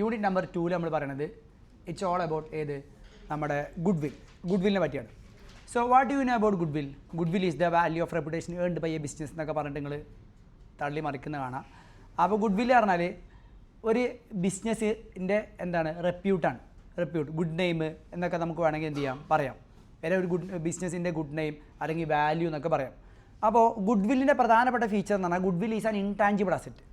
Unit number 2 നമ്മൾ പറയുന്നത് it's all about ഏത് നമ്മുടെ ഗുഡ്വില്ലിനെ പറ്റിയാണ്. So what you know about goodwill is the value of reputation earned by a business എന്നൊക്കെ പറഞ്ഞിട്ട് നിങ്ങൾ തള്ളി മറിക്കുന്ന കാണാം. അപ്പോൾ ഗുഡ്വില്ല് പറഞ്ഞാൽ ഒരു ബിസിനസ്സിൻ്റെ എന്താണ് റെപ്യൂട്ട്, ഗുഡ് നെയിം എന്നൊക്കെ നമുക്ക് വേണമെങ്കിൽ എന്ത് ചെയ്യാം പറയാം. വേറെ ഒരു ബിസിനസ്സിൻ്റെ ഗുഡ് നെയിം അല്ലെങ്കിൽ വാല്യൂ എന്നൊക്കെ പറയാം. അപ്പോൾ ഗുഡ്വില്ലിൻ്റെ പ്രധാനപ്പെട്ട ഫീച്ചർ എന്ന് പറഞ്ഞാൽ goodwill is an intangible asset.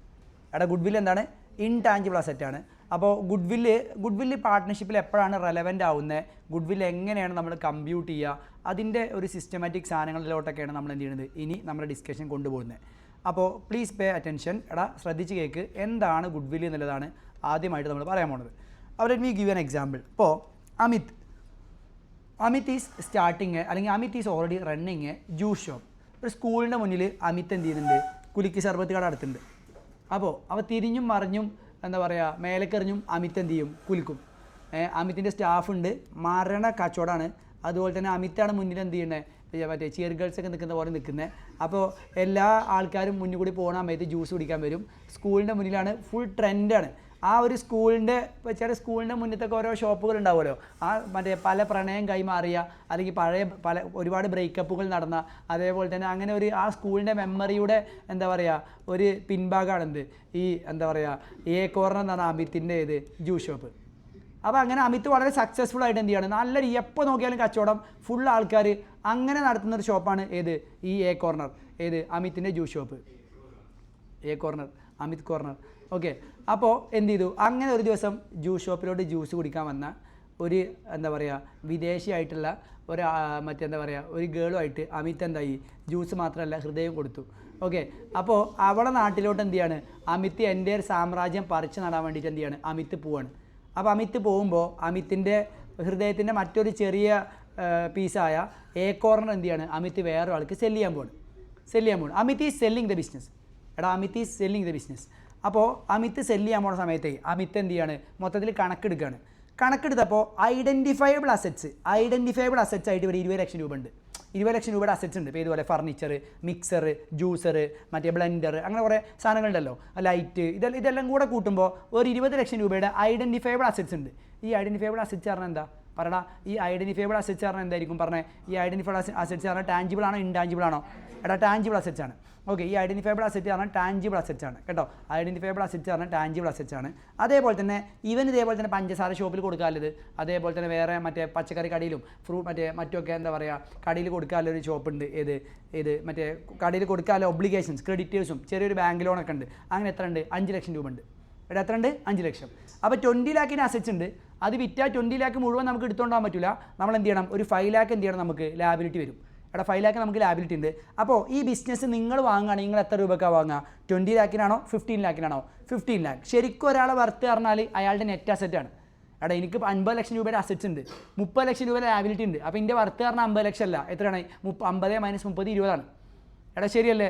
Goodwill എന്താണ്? ഇൻടാഞ്ചിബിൾ അസറ്റാണ്. അപ്പോൾ ഗുഡ്വില്ല് പാർട്ട്ണർഷിപ്പിൽ എപ്പോഴാണ് റെലവൻ്റ് ആവുന്നത്, ഗുഡ്വില്ല് എങ്ങനെയാണ് നമ്മൾ കമ്പ്യൂട്ട് ചെയ്യുക, അതിൻ്റെ ഒരു സിസ്റ്റമാറ്റിക് സാധനങ്ങളിലോട്ടൊക്കെയാണ് നമ്മൾ എന്ത് ചെയ്യുന്നത് ഇനി നമ്മുടെ ഡിസ്കഷൻ കൊണ്ടുപോകുന്നത്. അപ്പോൾ പ്ലീസ് പേ അറ്റൻഷൻ. ശ്രദ്ധിച്ച് കേൾക്ക്, എന്താണ് ഗുഡ്വില്ല് എന്നുള്ളതാണ് ആദ്യമായിട്ട് നമ്മൾ പറയാൻ പോകുന്നത്. അപ്പോൾ let me give an example. ഇപ്പോൾ അമിത് ഈസ് സ്റ്റാർട്ടിങ് അല്ലെങ്കിൽ Amit is already running A juice shop. ഒരു സ്കൂളിൻ്റെ മുന്നിൽ അമിത് എന്ത് ചെയ്യുന്നുണ്ട്? കുലുക്കി സർബത്ത് കട നടത്തുന്നുണ്ട്. അപ്പോൾ തിരിഞ്ഞും മറിഞ്ഞും എന്താ പറയുക, മേലക്കെറിഞ്ഞും അമിത് എന്ത് ചെയ്യും? കുലുക്കും. അമിത്തിൻ്റെ സ്റ്റാഫുണ്ട്, മരണ കച്ചവടമാണ്. അതുപോലെ തന്നെ അമിത്താണ് മുന്നിൽ എന്ത് ചെയ്യുന്നത്, മറ്റേ ചിയർ ഗേൾസൊക്കെ നിൽക്കുന്ന പോലെ നിൽക്കുന്നത്. അപ്പോൾ എല്ലാ ആൾക്കാരും മുന്നിൽ കൂടി പോകുന്ന സമയത്ത് ജ്യൂസ് കുടിക്കാൻ വരും. സ്കൂളിൻ്റെ മുന്നിലാണ്, ഫുൾ ട്രെൻഡാണ്. ആ ഒരു സ്കൂളിൻ്റെ ചില സ്കൂളിൻ്റെ മുന്നിലത്തൊക്കെ ഓരോ ഷോപ്പുകൾ ഉണ്ടാവുമല്ലോ, ആ മറ്റേ പല പ്രണയം കൈമാറിയ അല്ലെങ്കിൽ പല ഒരുപാട് ബ്രേക്കപ്പുകൾ നടന്ന, അതേപോലെ തന്നെ അങ്ങനെ ഒരു ആ സ്കൂളിൻ്റെ മെമ്മറിയുടെ എന്താ പറയുക ഒരു പിൻഭാഗമാണെന്ത് ഈ എന്താ പറയുക എ കോർണർ എന്ന് പറഞ്ഞാൽ അമിത്തിൻ്റെ ജ്യൂസ് ഷോപ്പ്. അപ്പോൾ അങ്ങനെ അമിത് വളരെ സക്സസ്ഫുൾ ആയിട്ട് എന്ത് ചെയ്യാണ്, നല്ലൊരു എപ്പോൾ നോക്കിയാലും കച്ചവടം, ഫുൾ ആൾക്കാർ അങ്ങനെ നടത്തുന്നൊരു ഷോപ്പാണ് ഈ എ കോർണർ, അമിത്തിൻ്റെ juice shop. A corner, Amit corner. Okay. അപ്പോൾ എന്ത് ചെയ്തു, അങ്ങനെ ഒരു ദിവസം ജ്യൂസ് ഷോപ്പിലോട്ട് ജ്യൂസ് കുടിക്കാൻ വന്ന ഒരു എന്താ പറയുക വിദേശിയായിട്ടുള്ള മറ്റെന്താ പറയുക ഒരു ഗേളുമായിട്ട് അമിത് എന്തായി, ജ്യൂസ് മാത്രമല്ല ഹൃദയം കൊടുത്തു. ഓക്കെ. അപ്പോൾ അവളെ നാട്ടിലോട്ട് എന്ത് ചെയ്യാണ്, അമിത് എൻ്റെ ഒരു സാമ്രാജ്യം പറിച്ചു നടാൻ വേണ്ടിയിട്ട് എന്ത് ചെയ്യാണ്, അമിത് പോവാണ്. അപ്പോൾ അമിത് പോകുമ്പോൾ അമിത്തിൻ്റെ ഹൃദയത്തിൻ്റെ മറ്റൊരു ചെറിയ പീസായ എ കോർണർ എന്ത് ചെയ്യാണ്, അമിത് വേറെ ആൾക്ക് സെല്ല് ചെയ്യാൻ പോവാണ്. Amit is selling the business. Amit is selling the business. അപ്പോൾ അമിത് സെല്ല് ചെയ്യാൻ പോകുന്ന സമയത്ത് അമിത് എന്ത് ചെയ്യാണ്, മൊത്തത്തിൽ കണക്കെടുത്തപ്പോൾ ഐഡൻറ്റിഫയബിൾ അസറ്റ്സ് ആയിട്ട് ഇവിടെ 20 ലക്ഷം രൂപ ഉണ്ട്. 20 ലക്ഷം രൂപയുടെ അസറ്റ്സ് ഉണ്ട്. ഇപ്പോൾ ഇതുപോലെ ഫർണിച്ചർ, മിക്സർ, ജ്യൂസർ, മറ്റേ ബ്ലെൻഡർ, അങ്ങനെ കുറേ സാധനങ്ങളുണ്ടല്ലോ, ലൈറ്റ്, ഇതെല്ലാം കൂടെ കൂട്ടുമ്പോൾ ഒരു 20 ലക്ഷം രൂപയുടെ ഐഡൻറ്റിഫയബിൾ അസറ്റ്സ് ഉണ്ട്. ഈ ഐഡൻറ്റിഫയബിൾ അസറ്റ്സ് പറഞ്ഞാൽ എന്താ പറയടാ? ഈ ഐഡൻറ്റിഫയബിൾ അസറ്റ്സ് പറഞ്ഞാൽ എന്തായിരിക്കും പറഞ്ഞത്? ഈ ഐഡൻറ്റിഫൈഡ് അസറ്റ്സ് പറഞ്ഞാൽ ടാഞ്ചിബിൾ ആണോ ഇൻടാഞ്ചിബിൾ ആണോ? ടാഞ്ചിബിൾ അസറ്റ്സ് ആണ്. ഓക്കെ. ഈ ഐഡൻറ്റിഫയബിൾ അസറ്റ് പറഞ്ഞാൽ ടാഞ്ചിബിൾ അസറ്റ്സ് ആണ് കേട്ടോ. ഐഡൻറ്റിഫയബിൾ അസറ്റ്സ് പറഞ്ഞാൽ ടാഞ്ചിബിൾ അസറ്റ്സ് ആണ്. അതേപോലെ തന്നെ ഇതേപോലെ തന്നെ പഞ്ചസാര ഷോപ്പിൽ കൊടുക്കാനുള്ളത്, അതേപോലെ തന്നെ വേറെ മറ്റേ പച്ചക്കറി കടയിലും മറ്റൊക്കെ എന്താ പറയുക കടയിൽ കൊടുക്കാനുള്ളൊരു ഷോപ്പുണ്ട്. മറ്റേ കടയിൽ കൊടുക്കാനുള്ള ഒബ്ലിഗേഷൻസ്, ക്രെഡിറ്റേഴ്സും ചെറിയൊരു ബാങ്ക് ലോണൊക്കെ ഉണ്ട്. അങ്ങനെ എത്ര ഉണ്ട്? 5 ലക്ഷം രൂപ ഉണ്ട്. എത്ര ഉണ്ട്? 5 ലക്ഷം. അപ്പോൾ 20 ലാഖിന് അസറ്റ്സ് ഉണ്ട്. അത് വിറ്റാൽ 20 ലാഖ് മുഴുവൻ നമുക്ക് എടുത്തുകൊണ്ടാൻ പറ്റില്ല. നമ്മൾ എന്ത് ചെയ്യണം, ഒരു 5 ലാഖ് എന്ത് ചെയ്യണം, നമുക്ക് ലാബിലിറ്റി വരും. 5 ലാഖ് നമുക്ക് ലാബിലിറ്റി ഉണ്ട്. അപ്പോൾ ഈ ബിസിനസ് നിങ്ങൾ വാങ്ങുകയാണെങ്കിൽ നിങ്ങൾ എത്ര രൂപയ്ക്കാണ് വാങ്ങുക? 20 ലാഖിനാണോ 15 ലാഖിനാണോ? 15 ലാഖ്. ശരിക്കും ഒരാളെ വർത്ത് പറഞ്ഞാൽ അയാളുടെ നെറ്റ് അസറ്റാണ്. എനിക്ക് 50 ലക്ഷം രൂപയുടെ അസറ്റ്സ് ഉണ്ട്, 30 ലക്ഷം രൂപയുടെ ലാബിലിറ്റി ഉണ്ട്. അപ്പോൾ എൻ്റെ വർത്ത് പറഞ്ഞാൽ 50 ലക്ഷം അല്ല, എത്രയാണ്? 50 - 30 20 ശരിയല്ലേ?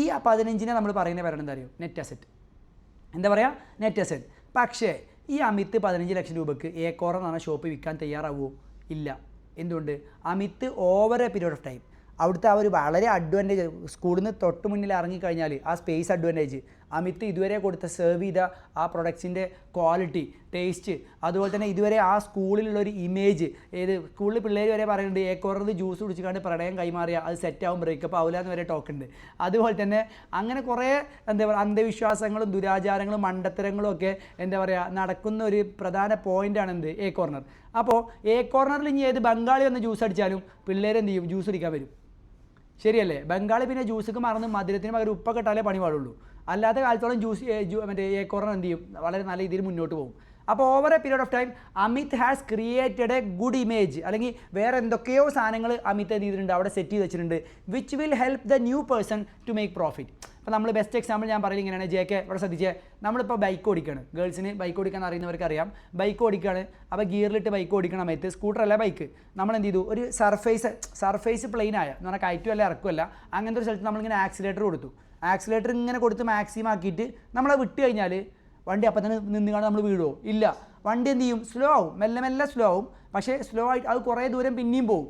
ഈ 15നെ നമ്മൾ പറയുന്ന പേരാണ് എന്താ അറിയോ? Net asset. എന്താ പറയുക? Net asset. പക്ഷേ ഈ അമിത് 15 ലക്ഷം രൂപയ്ക്ക് എ കോർണർ എന്ന് പറഞ്ഞ ഷോപ്പ് വിൽക്കാൻ തയ്യാറാവുമോ? ഇല്ല. എന്തുകൊണ്ട്? Amit over A period of time അവിടുത്തെ ഒരു വളരെ അഡ്വാൻറ്റേജ്, സ്കൂളിൽ നിന്ന് തൊട്ട് മുന്നിൽ ഇറങ്ങിക്കഴിഞ്ഞാൽ ആ സ്പേസ് അഡ്വാൻറ്റേജ്, അമിത് ഇതുവരെ സെർവ് ചെയ്ത ആ പ്രൊഡക്ട്സിൻ്റെ ക്വാളിറ്റി, ടേസ്റ്റ്, അതുപോലെ തന്നെ ഇതുവരെ ആ സ്കൂളിലുള്ളൊരു ഇമേജ്, സ്കൂളിൽ പിള്ളേർ വരെ പറയുന്നുണ്ട് എ കോർണർ ജ്യൂസ് കുടിച്ചിട്ട് പ്രണയം കൈമാറിയ അത് സെറ്റാവും, ബ്രേക്കപ്പ് ആവില്ല എന്ന് വരെ ടോക്കുണ്ട്. അതുപോലെ തന്നെ അങ്ങനെ കുറേ എന്താ പറയുക അന്ധവിശ്വാസങ്ങളും ദുരാചാരങ്ങളും മണ്ടത്തരങ്ങളും ഒക്കെ എന്താ പറയുക നടക്കുന്ന ഒരു പ്രധാന പോയിൻ്റാണ് എ കോർണർ. അപ്പോൾ എ കോർണറിൽ ഇനി ബംഗാളി വന്ന് ജ്യൂസ് അടിച്ചാലും പിള്ളേരെന്ത് ചെയ്യും? ജ്യൂസ് കുടിക്കാൻ വരും. ശരിയല്ലേ? ബംഗാളി പിന്നെ ജ്യൂസൊക്കെ മറന്ന് മധുരത്തിന് പകരം ഉപ്പൊക്കെ ഇട്ടാലേ പണി പാടുള്ളൂ. അല്ലാത്ത കാലത്തോളം മറ്റേ എ കോർണർ എന്ത് ചെയ്യും? വളരെ നല്ല രീതിയിൽ മുന്നോട്ട് പോകും. അപ്പോൾ over A period of time Amit has created A good image, അല്ലെങ്കിൽ വേറെ എന്തൊക്കെയോ സാധനങ്ങൾ അമിത് എന്ത് ചെയ്തിട്ടുണ്ട്, അവിടെ സെറ്റ് ചെയ്ത് വെച്ചിട്ടുണ്ട്, which will help the new person to make profit. അപ്പോൾ നമ്മൾ ബെസ്റ്റ് എക്സാമ്പിൾ ഞാൻ പറയുന്നത് ഇങ്ങനെയാണ്. JK ഇവിടെ ശ്രദ്ധിച്ചേ, നമ്മളിപ്പോൾ ബൈക്ക് ഓടിക്കുകയാണ്. ഗേൾസിന് ബൈക്ക് ഓടിക്കാൻ അറിയുന്നവർക്ക് അറിയാം. ബൈക്ക് ഓടിക്കുകയാണ്. അപ്പോൾ ഗിയറിലിട്ട് ബൈക്ക് ഓടിക്കണം സമയത്ത്, സ്കൂട്ടറല്ല ബൈക്ക്, നമ്മൾ എന്ത് ചെയ്തു, ഒരു സർഫേസ് പ്ലെയിൻ ആയ എന്ന് പറഞ്ഞാൽ കയറ്റുമല്ല ഇറക്കുമല്ല അങ്ങനത്തെ ഒരു സ്ഥലത്ത് നമ്മളിങ്ങനെ ആക്സിലേറ്റർ കൊടുത്തു. ആക്സിലേറ്റർ ഇങ്ങനെ കൊടുത്ത് മാക്സിമം ആക്കിയിട്ട് നമ്മളെ വിട്ട് കഴിഞ്ഞാൽ വണ്ടി അപ്പം തന്നെ നിന്നുകൊണ്ട് നമ്മൾ വീഴുമോ? ഇല്ല. വണ്ടി എന്ത് ചെയ്യും? സ്ലോ ആവും, മെല്ലെ സ്ലോ ആവും. പക്ഷേ സ്ലോ ആയിട്ട് അത് കുറേ ദൂരം പിന്നെയും പോകും.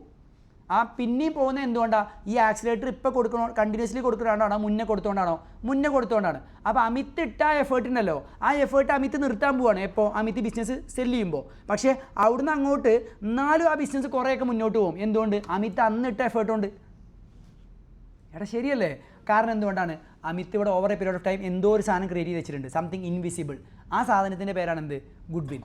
ആ പിന്നെയും പോകുന്നത് എന്തുകൊണ്ടാണ്? ഈ ആക്സിലേറ്റർ ഇപ്പോൾ കണ്ടിന്യൂസ്ലി കൊടുക്കുന്നതാണോ മുന്നേ കൊടുത്തുകൊണ്ടാണ്. അപ്പോൾ അമിത് ഇട്ട ആ എഫേർട്ട് ഉണ്ടല്ലോ, ആ എഫേർട്ട് അമിത് നിർത്താൻ പോവാണ്. എപ്പോൾ? അമിത് ബിസിനസ് സെല് ചെയ്യുമ്പോൾ. പക്ഷേ അവിടുന്ന് അങ്ങോട്ട് എന്നാലും ആ ബിസിനസ് കുറേയൊക്കെ മുന്നോട്ട് പോകും. എന്തുകൊണ്ട്? അമിത് അന്നിട്ട എഫേർട്ട് ഉണ്ട്. ശരിയല്ലേ? കാരണം എന്തുകൊണ്ടാണ്? അമിത് ഇവിടെ over A period of time എന്തോ ഒരു സാധനം ക്രിയേറ്റ് ചെയ്ത് വെച്ചിട്ടുണ്ട്, സംതിങ് ഇൻവിസിബിൾ. ആ സാധനത്തിൻ്റെ പേരാണ് എന്ത്? Good will.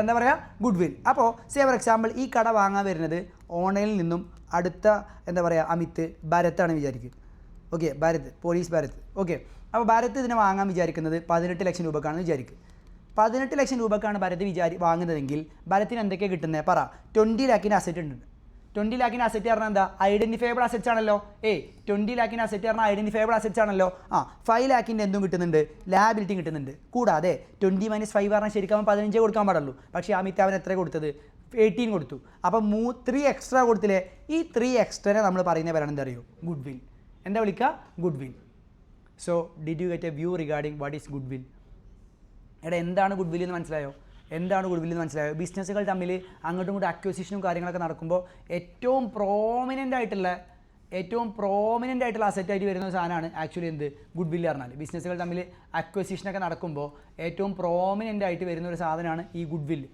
എന്താ പറയുക? Good will. അപ്പോൾ സേ ഫോർ എക്സാമ്പിൾ ഈ കട വാങ്ങാൻ വരുന്നത് ഓൺലൈനിൽ നിന്നും അടുത്ത എന്താ പറയുക അമിത് ഭരത്താണ് വിചാരിക്കും. Okay, Bharat, police Bharat. Okay, അപ്പോൾ ഭരത് ഇതിനെ വാങ്ങാൻ വിചാരിക്കുന്നത് 18 ലക്ഷം രൂപക്കാണെന്ന് വിചാരിക്കും. 18 ലക്ഷം രൂപക്കാണ് ഭരത് വാങ്ങുന്നതെങ്കിൽ ഭരത്തിന് എന്തൊക്കെയാണ് കിട്ടുന്നത്? പറ. 20 ലാഖിൻ്റെ അസറ്റ് ഉണ്ട്. 20 ലാഖിൻ്റെ അസറ്റ് പറഞ്ഞാൽ എന്താ? ഐഡൻറ്റിഫയബിൾ അസറ്റ്സ് ആണല്ലോ. 20 ലാഖിൻ്റെ അസറ്റ് പറഞ്ഞാൽ ഐഡൻറ്റിഫയബിൾ അസറ്റ്സ് ആണല്ലോ. 5 ലാഖിൻ്റെ എന്തും കിട്ടുന്നുണ്ട്? ലാബിലിറ്റി കിട്ടുന്നുണ്ട്. കൂടാതെ 20 - 5 പറഞ്ഞാൽ ശരിക്കും 15 കൊടുക്കാൻ പാടുള്ളൂ. പക്ഷേ അമിത് അവൻ എത്ര കൊടുത്തത്? 18 കൊടുത്തു. അപ്പം 3 എക്സ്ട്രാ കൊടുത്തില്ലേ? ഈ 3 എക്സ്ട്രാനെ നമ്മൾ പറയുന്ന പേരാണ് എന്താ അറിയോ? Good will. എന്താ വിളിക്കുക? Good will. So did you get A view regarding what is good will? എന്താണ് ഗുഡ് വിൽ എന്ന് മനസ്സിലായോ? ബിസിനസ്സുകൾ തമ്മിൽ അങ്ങോട്ടും ഇങ്ങോട്ടും അക്വസിഷനും കാര്യങ്ങളൊക്കെ നടക്കുമ്പോൾ ഏറ്റവും പ്രോമിനൻ്റ് ആയിട്ടുള്ള അസറ്റായിട്ട് വരുന്ന സാധനമാണ് ആക്ച്വലി എന്ത്? ഗുഡ് വില്ല് പറഞ്ഞാൽ. ബിസിനസ്സുകൾ തമ്മിൽ അക്വസിഷനൊക്കെ നടക്കുമ്പോൾ ഏറ്റവും പ്രോമിനൻ്റ് ആയിട്ട് വരുന്ന ഒരു സാധനമാണ് ഈ good will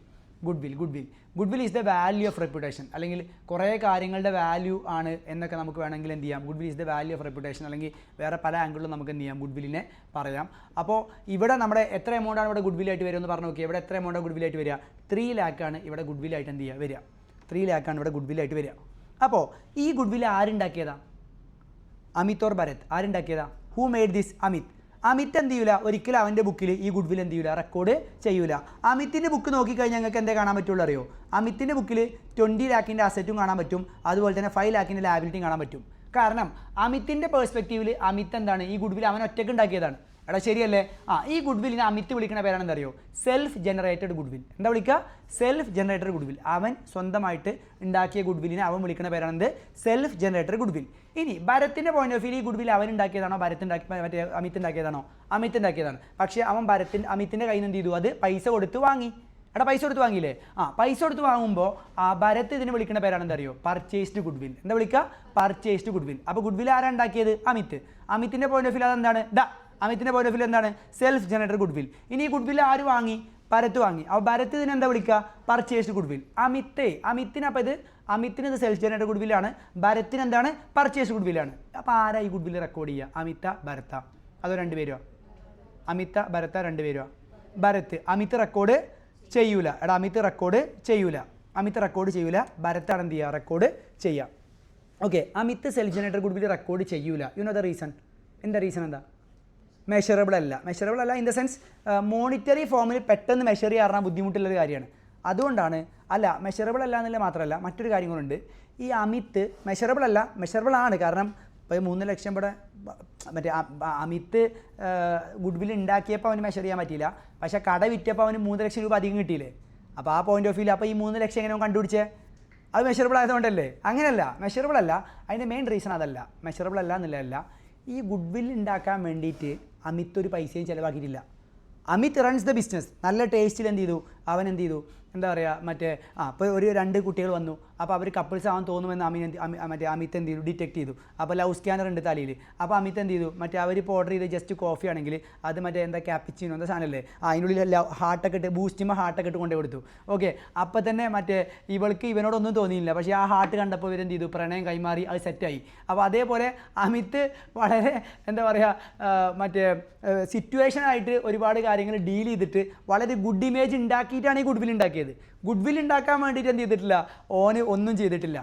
is the value of reputation. അല്ലെങ്കിൽ കുറേ കാര്യങ്ങളുടെ വാല്യൂ ആണ് എന്നൊക്കെ നമുക്ക് വേണമെങ്കിൽ എന്ത് ചെയ്യാം? Good will is the value of reputation. അല്ലെങ്കിൽ വേറെ പല ആംഗിളിലും നമുക്ക് എന്ത് ചെയ്യാം? ഗുഡ് വില്ലിനെ പറയാം. അപ്പോൾ ഇവിടെ നമ്മുടെ എത്ര എമൗണ്ടാണ് ഇവിടെ ഗുഡ് വില്ലായിട്ട് വരിക എന്ന് പറഞ്ഞു നോക്കിയാൽ ഇവിടെ എത്ര എമൗണ്ടാണ് ഗുഡ് വില്ലായിട്ട് വരിക? 3 ലാഖാണ് ഇവിടെ ഗുഡ് വില്ലായിട്ട് എന്ത് ചെയ്യുക? വരിക. 3 ലാഖാണ് ഇവിടെ ഗുഡ് വില്ലായിട്ട് വരിക. അപ്പോൾ ഈ ഗുഡ് വില്ല് ആരുണ്ടാക്കിയതാ? അമിത് ഓർ ഭരത്? ആരുണ്ടാക്കിയതാ? Who made this? അമിത് എന്ത് ചെയ്യൂല? ഒരിക്കലും അവൻ്റെ ബുക്കിൽ ഈ ഗുഡ് വിൽ എന്ത് ചെയ്യൂല? റെക്കോർഡ് ചെയ്യൂല. അമിത്തിൻ്റെ ബുക്ക് നോക്കിക്കഴിഞ്ഞാൽ ഞങ്ങൾക്ക് എന്താ കാണാൻ പറ്റുള്ളൂ അറിയോ? അമിത്തിൻ്റെ ബുക്കിൽ 20 ലാഖിൻ്റെ അസറ്റും കാണാൻ പറ്റും, അതുപോലെ തന്നെ 5 ലാഖിൻ്റെ ലാബിലിറ്റിയും കാണാൻ പറ്റും. കാരണം അമിത്തിൻ്റെ പേഴ്സ്പെക്റ്റീവിൽ അമിത് എന്താണ്? ഈ ഗുഡ് വിൽ അവൻ ഒറ്റയ്ക്ക് ഉണ്ടാക്കിയതാണ്. ശരിയല്ലേ? ഈ ഗുഡ് വില്ലിനെ അമിത് വിളിക്കുന്ന പേരാണ് എന്താ അറിയോ? Self generated good will. എന്താ വിളിക്കുക? Self generated good will. അവൻ സ്വന്തമായിട്ട് ഉണ്ടാക്കിയ ഗുഡ് വില്ലിനെ അവൻ വിളിക്കുന്ന പേരാണ് എന്ത്? Self generated good will. ഇനി ഭരത്തിൻ്റെ പോയിന്റ് ഓഫ് വ്യൂ ഈ ഗുഡ് വിൽ അവൻ ഉണ്ടാക്കിയതാണോ അമിത് ഉണ്ടാക്കിയതാണോ? അമിത് ഉണ്ടാക്കിയതാണ്. പക്ഷേ അവൻ അമിത്തിൻ്റെ കയ്യിൽ നിന്ന് എന്ത് ചെയ്തു? അത് പൈസ കൊടുത്ത് വാങ്ങി. പൈസ കൊടുത്ത് വാങ്ങിയില്ലേ? പൈസ കൊടുത്ത് വാങ്ങുമ്പോൾ ഭരത് ഇതിനെ വിളിക്കുന്ന പേരാണ് എന്താ അറിയോ? Purchased good will. എന്താ വിളിക്കുക? Purchased good will. അപ്പോൾ ഗുഡ് വിൽ ആരാണ് ഉണ്ടാക്കിയത്? അമിത്തിൻ്റെ പോയിന്റ് ഓഫ് വ്യൂ അതെന്താണ്? അമിത്തിൻ്റെ പോയിന്റ് ഓഫ് വ്യൂ എന്താണ്? Self generated good will. ഇനി ഈ ഗുഡ് വിൽ ആര് വാങ്ങി? ഭരത് വാങ്ങി. അപ്പോൾ ഭരത് ഇതിനെ എന്താ വിളിക്കുക? Purchased good will. അമിത്തിന് ഇത് സെൽഫ് ജനറേറ്റഡ് ഗുഡ് വില്ലാണ്, ഭരത്തിന് എന്താണ്? പർച്ചേസ്ഡ് ഗുഡ് വില്ലാണ്. അപ്പോൾ ആരാ ഈ ഗുഡ് വിൽ റെക്കോർഡ് ചെയ്യുക? ഭരത? അതോ രണ്ടുപേരോ? ഭരത രണ്ടുപേരോ? ഭരത്. അമിത് റെക്കോർഡ് ചെയ്യൂല. അമിത് റെക്കോർഡ് ചെയ്യൂല. ഭരത്താണ് എന്ത് ചെയ്യുക? റെക്കോർഡ് ചെയ്യുക. Okay, Amit self generated goodwill record ചെയ്യൂല. You know the reason? Reason എന്താ? മെഷറബിൾ അല്ല ഇൻ ദ സെൻസ് മോണിറ്ററി ഫോമിൽ പെട്ടെന്ന് മെഷർ ചെയ്യാൻ ബുദ്ധിമുട്ടുള്ളൊരു കാര്യമാണ്. അതുകൊണ്ടാണ്. മെഷറബിൾ അല്ല എന്നുള്ള മാത്രമല്ല, മറ്റൊരു കാര്യം കൂടെ. ഈ അമിത് മെഷറബിൾ ആണ്. കാരണം ഇപ്പോൾ 3 ലക്ഷം ഇവിടെ അമിത് ഗുഡ് വിൽ ഉണ്ടാക്കിയപ്പോൾ അവന് മെഷർ ചെയ്യാൻ പറ്റിയില്ല. പക്ഷേ കട വിറ്റപ്പോൾ അവന് 3 ലക്ഷം രൂപ അധികം കിട്ടിയില്ലേ? അപ്പോൾ ആ പോയിന്റ് ഓഫ് വ്യൂ അപ്പോൾ ഈ 3 ലക്ഷം എങ്ങനെ കണ്ടുപിടിച്ചേ? അത് മെഷറബിൾ ആയതുകൊണ്ടല്ലേ? അങ്ങനെയല്ല, മെഷറബിൾ അല്ല. അതിൻ്റെ മെയിൻ റീസൺ അതല്ല. മെഷറബിൾ അല്ല എന്നുള്ളതല്ല. ഈ ഗുഡ് വിൽ ഉണ്ടാക്കാൻ വേണ്ടിയിട്ട് അമിത് ഒരു പൈസയും ചിലവാക്കിയിട്ടില്ല. Amit runs the business. നല്ല ടേസ്റ്റിൽ എന്ത് ചെയ്തു? അവൻ എന്ത് ചെയ്തു? എന്താ പറയുക, ഇപ്പോൾ ഒരു 2 കുട്ടികൾ വന്നു. അപ്പോൾ അവർ കപ്പിൾസ് ആവാൻ തോന്നുമെന്ന് അമിത് എന്ത് ചെയ്തു? ഡിറ്റക്ട് ചെയ്തു. അപ്പോൾ ലവ് സ്കാനർ ഉണ്ട് തലയിൽ. അപ്പോൾ അമിത് എന്ത് ചെയ്തു? അവരിപ്പോൾ ഓർഡർ ചെയ്ത് ജസ്റ്റ് കോഫി ആണെങ്കിൽ അത് എന്താ ക്യാപ്പിച്ചിനോ എന്താ സാധനമല്ലേ, അതിനുള്ളിൽ ഹാർട്ടൊക്കെ ഇട്ട് ബൂസ്റ്റുമ്പോൾ ഹാർട്ടൊക്കെ ഇട്ട് കൊണ്ടു കൊടുത്തു. ഓക്കെ, അപ്പോൾ തന്നെ ഇവൾക്ക് ഇവനോടൊന്നും തോന്നിയില്ല. പക്ഷേ ആ ഹാർട്ട് കണ്ടപ്പോൾ ഇവരെന്ത് ചെയ്തു? പ്രണയം കൈമാറി, അത് സെറ്റായി. അപ്പോൾ അതേപോലെ അമിത് വളരെ എന്താ പറയുക സിറ്റുവേഷനായിട്ട് ഒരുപാട് കാര്യങ്ങൾ ഡീൽ ചെയ്തിട്ട് വളരെ ഗുഡ് ഇമേജ് ഉണ്ടാക്കിയിട്ടാണ് ഈ ഗുഡ് വിൽ ഉണ്ടാക്കിയത്. ഗുഡ് വിൽ ഉണ്ടാക്കാൻ വേണ്ടിയിട്ട് എന്ത് ചെയ്തിട്ടില്ല? ഓന് ഒന്നും ചെയ്തിട്ടില്ല.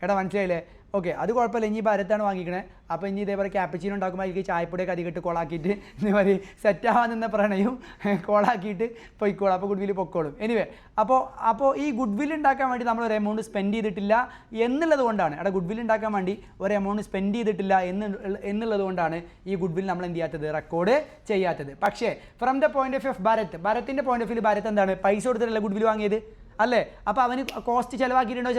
മനസ്സിലായില്ലേ? ഓക്കെ, അത് കുഴപ്പമില്ല. ഇനി ഭരത്താണ് വാങ്ങിക്കണേ. അപ്പോൾ ഇനി ഇതേപോലെ ക്യാപ്പച്ചീനോ ഉണ്ടാക്കുമ്പോൾ അതിലേക്ക് ചായപ്പൊടിയൊക്കെ അധികമായിട്ട് കോളാക്കിയിട്ട് ഇതേമാതിരി സെറ്റാവാൻ നിന്ന പ്രണയും കോളാക്കിയിട്ട് പൊയ്ക്കോളും. അപ്പോൾ ഗുഡ് വിൽ പൊക്കോളും. എനിവേ, അപ്പോൾ ഈ ഗുഡ് വിൽ ഉണ്ടാക്കാൻ വേണ്ടി നമ്മൾ ഒരു എമൗണ്ട് സ്പെൻഡ് ചെയ്തിട്ടില്ല എന്നുള്ളത് കൊണ്ടാണ്. ഗുഡ് വിൽ ഉണ്ടാക്കാൻ വേണ്ടി ഒരു എമൗണ്ട് സ്പെൻഡ് ചെയ്തിട്ടില്ല എന്നുള്ളത് കൊണ്ടാണ് ഈ ഗുഡ് വിൽ നമ്മൾ എന്ത് ചെയ്യാത്തത്? റെക്കോർഡ് ചെയ്യാത്തത്. പക്ഷേ from the point of view of ഭരത്തിൻ്റെ പോയിന്റ് ഓഫ് വ്യൂ ഭരത് എന്താണ്? പൈസ കൊടുത്തിട്ടല്ല ഗുഡ് വിൽ വാങ്ങിയത് അല്ലേ? അപ്പോൾ അവന് കോസ്റ്റ് ചിലവാക്കിയിട്ടുണ്ടോ?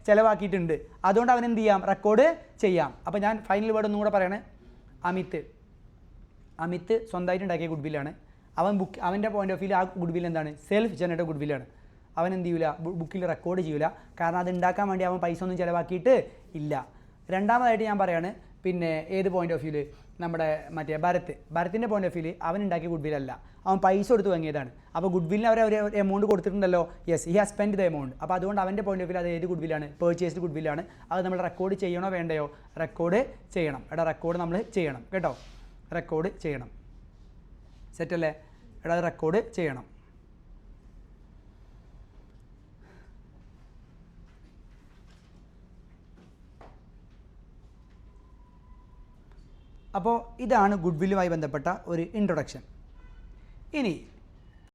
ചിലവാക്കിയിട്ടുണ്ട്. അതുകൊണ്ട് അവൻ എന്ത് ചെയ്യാം? റെക്കോർഡ് ചെയ്യാം. അപ്പോൾ ഞാൻ ഫൈനൽ വേർഡ് ഒന്നും കൂടെ പറയണേ. അമിത് സ്വന്തമായിട്ട് ഉണ്ടാക്കിയ ഗുഡ് വില്ലാണ്. അവൻ്റെ പോയിന്റ് ഓഫ് വ്യൂ ആ ഗുഡ് വിൽ എന്താണ്? സെൽഫ് ജനറേറ്റഡ് ഗുഡ് വില്ലാണ്. അവൻ എന്ത് ചെയ്യില്ല, ബുക്കിൽ റെക്കോർഡ് ചെയ്യില്ല. കാരണം അത് ഉണ്ടാക്കാൻ വേണ്ടി അവൻ പൈസ ഒന്നും ചിലവാക്കിയിട്ട് ഇല്ല. രണ്ടാമതായിട്ട് ഞാൻ പറയാണ്, പിന്നെ ഏത് പോയിന്റ് ഓഫ് വ്യൂവിൽ നമ്മുടെ മറ്റേ ഭരത്തിൻ്റെ പോയിന്റ് ഓഫ് വ്യൂവിൽ അവൻ ഉണ്ടാക്കിയ ഗുഡ് വില്ലല്ല, അവൻ പൈസ കൊടുത്ത് വാങ്ങിയതാണ്. അപ്പോൾ ഗുഡ് വില്ലിന് അവർ ഒരു എമൗണ്ട് കൊടുത്തിട്ടുണ്ടല്ലോ, yes he has spend the amount. അപ്പോൾ അതുകൊണ്ട് അവൻ്റെ പോയിന്റ് ഓഫ് വ്യൂ അത് ഏത് ഗുഡ് വില്ലാണ്, പേർച്ചേസ്ഡ് ഗുഡ് വില്ലാണ്. അത് നമ്മൾ റെക്കോർഡ് ചെയ്യണോ വേണ്ടയോ, റെക്കോർഡ് ചെയ്യണം. എടാ റെക്കോർഡ് നമ്മൾ ചെയ്യണം കേട്ടോ, റെക്കോർഡ് ചെയ്യണം. സെറ്റല്ലേ എടാ, അത് റെക്കോർഡ് ചെയ്യണം. അപ്പോൾ ഇതാണ് ഗുഡ് വില്ലുമായി ബന്ധപ്പെട്ട ഒരു ഇൻട്രൊഡക്ഷൻ. ഇനി